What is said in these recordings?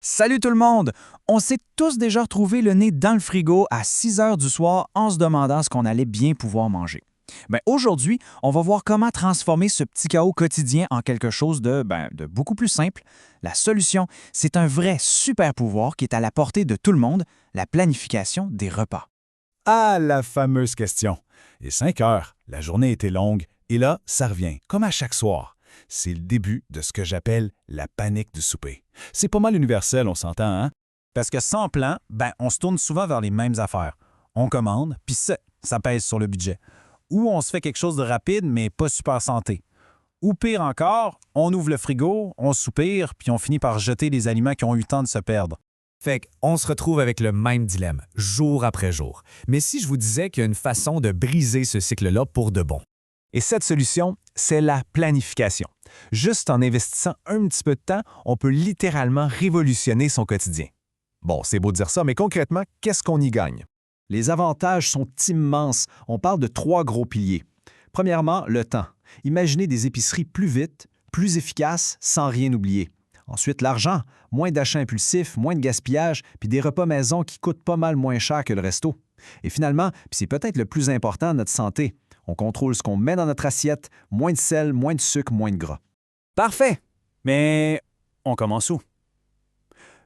Salut tout le monde! On s'est tous déjà retrouvés le nez dans le frigo à 6 heures du soir en se demandant ce qu'on allait bien pouvoir manger. Aujourd'hui, on va voir comment transformer ce petit chaos quotidien en quelque chose de beaucoup plus simple. La solution, c'est un vrai super pouvoir qui est à la portée de tout le monde, la planification des repas. Ah, la fameuse question. Et 5 heures, la journée était longue, et là, ça revient, comme à chaque soir. C'est le début de ce que j'appelle la panique du souper. C'est pas mal universel, on s'entend, hein? Parce que sans plan, on se tourne souvent vers les mêmes affaires. On commande, puis ça pèse sur le budget. Ou on se fait quelque chose de rapide, mais pas super santé. Ou pire encore, on ouvre le frigo, on soupire, puis on finit par jeter les aliments qui ont eu le temps de se perdre. Fait qu'on se retrouve avec le même dilemme, jour après jour. Mais si je vous disais qu'il y a une façon de briser ce cycle-là pour de bon? Et cette solution, c'est la planification. Juste en investissant un petit peu de temps, on peut littéralement révolutionner son quotidien. Bon, c'est beau de dire ça, mais concrètement, qu'est-ce qu'on y gagne? Les avantages sont immenses. On parle de 3 gros piliers. Premièrement, le temps. Imaginez des épiceries plus vite, plus efficaces, sans rien oublier. Ensuite, l'argent. Moins d'achats impulsifs, moins de gaspillage, puis des repas maison qui coûtent pas mal moins cher que le resto. Et finalement, puis c'est peut-être le plus important, notre santé. On contrôle ce qu'on met dans notre assiette, moins de sel, moins de sucre, moins de gras. Parfait! Mais on commence où?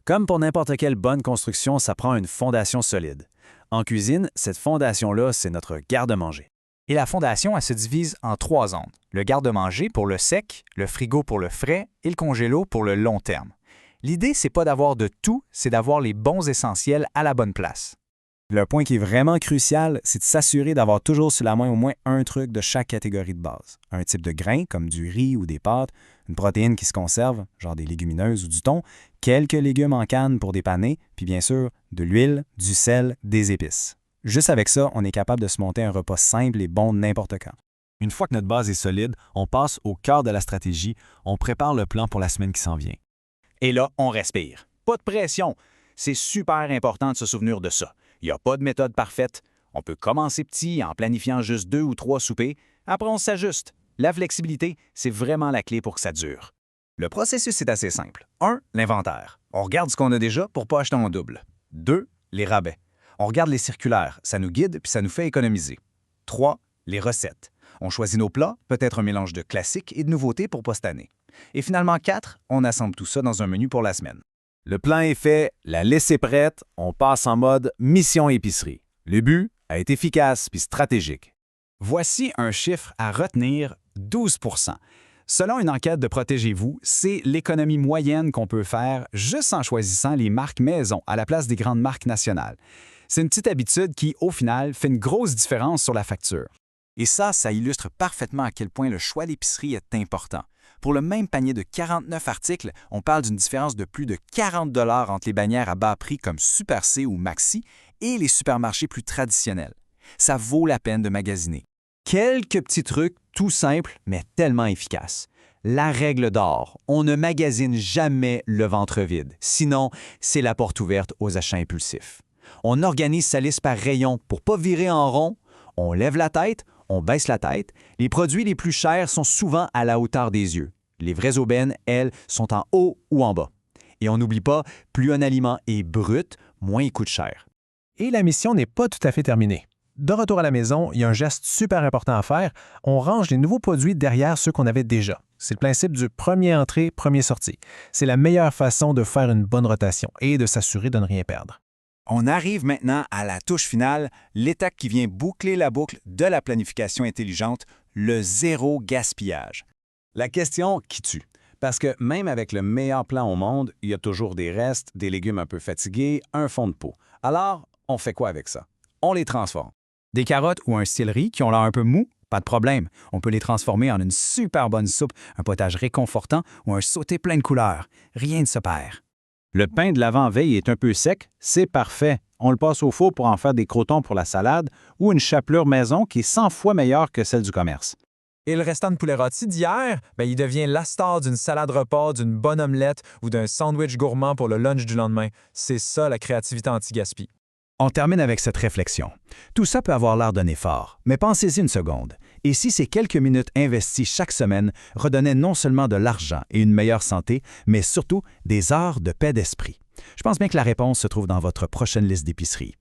Comme pour n'importe quelle bonne construction, ça prend une fondation solide. En cuisine, cette fondation-là, c'est notre garde-manger. Et la fondation, elle se divise en 3 zones. Le garde-manger pour le sec, le frigo pour le frais et le congélo pour le long terme. L'idée, c'est pas d'avoir de tout, c'est d'avoir les bons essentiels à la bonne place. Le point qui est vraiment crucial, c'est de s'assurer d'avoir toujours sous la main au moins un truc de chaque catégorie de base. Un type de grain, comme du riz ou des pâtes, une protéine qui se conserve, genre des légumineuses ou du thon, quelques légumes en canne pour dépanner, puis bien sûr, de l'huile, du sel, des épices. Juste avec ça, on est capable de se monter un repas simple et bon n'importe quand. Une fois que notre base est solide, on passe au cœur de la stratégie, on prépare le plan pour la semaine qui s'en vient. Et là, on respire. Pas de pression. C'est super important de se souvenir de ça. Il n'y a pas de méthode parfaite. On peut commencer petit en planifiant juste 2 ou 3 soupers. Après, on s'ajuste. La flexibilité, c'est vraiment la clé pour que ça dure. Le processus est assez simple. 1. L'inventaire. On regarde ce qu'on a déjà pour ne pas acheter en double. 2. Les rabais. On regarde les circulaires. Ça nous guide puis ça nous fait économiser. 3. Les recettes. On choisit nos plats, peut-être un mélange de classiques et de nouveautés pour pas cette année. Et finalement, 4. On assemble tout ça dans un menu pour la semaine. Le plan est fait, la liste est prête, on passe en mode mission épicerie. Le but, à être efficace puis stratégique. Voici un chiffre à retenir, 12 %. Selon une enquête de Protégez-vous, c'est l'économie moyenne qu'on peut faire juste en choisissant les marques maison à la place des grandes marques nationales. C'est une petite habitude qui, au final, fait une grosse différence sur la facture. Et ça illustre parfaitement à quel point le choix d'épicerie est important. Pour le même panier de 49 articles, on parle d'une différence de plus de 40 $ entre les bannières à bas prix comme Super C ou Maxi et les supermarchés plus traditionnels. Ça vaut la peine de magasiner. Quelques petits trucs tout simples, mais tellement efficaces. La règle d'or, on ne magasine jamais le ventre vide. Sinon, c'est la porte ouverte aux achats impulsifs. On organise sa liste par rayon pour pas virer en rond. On lève la tête, on baisse la tête. Les produits les plus chers sont souvent à la hauteur des yeux. Les vraies aubaines, elles, sont en haut ou en bas. Et on n'oublie pas, plus un aliment est brut, moins il coûte cher. Et la mission n'est pas tout à fait terminée. De retour à la maison, il y a un geste super important à faire. On range les nouveaux produits derrière ceux qu'on avait déjà. C'est le principe du premier entrée, premier sorti. C'est la meilleure façon de faire une bonne rotation et de s'assurer de ne rien perdre. On arrive maintenant à la touche finale, l'étape qui vient boucler la boucle de la planification intelligente, le zéro gaspillage. La question qui tue. Parce que même avec le meilleur plan au monde, il y a toujours des restes, des légumes un peu fatigués, un fond de pot. Alors, on fait quoi avec ça? On les transforme. Des carottes ou un céleri qui ont l'air un peu mou? Pas de problème. On peut les transformer en une super bonne soupe, un potage réconfortant ou un sauté plein de couleurs. Rien ne se perd. Le pain de l'avant-veille est un peu sec, c'est parfait. On le passe au four pour en faire des crotons pour la salade ou une chapelure maison qui est 100 fois meilleure que celle du commerce. Et le restant de poulet rôti d'hier, il devient la star d'une salade repas, d'une bonne omelette ou d'un sandwich gourmand pour le lunch du lendemain. C'est ça la créativité anti-gaspi. On termine avec cette réflexion. Tout ça peut avoir l'air d'un effort, mais pensez-y une seconde. Et si ces quelques minutes investies chaque semaine redonnaient non seulement de l'argent et une meilleure santé, mais surtout des heures de paix d'esprit? Je pense bien que la réponse se trouve dans votre prochaine liste d'épicerie.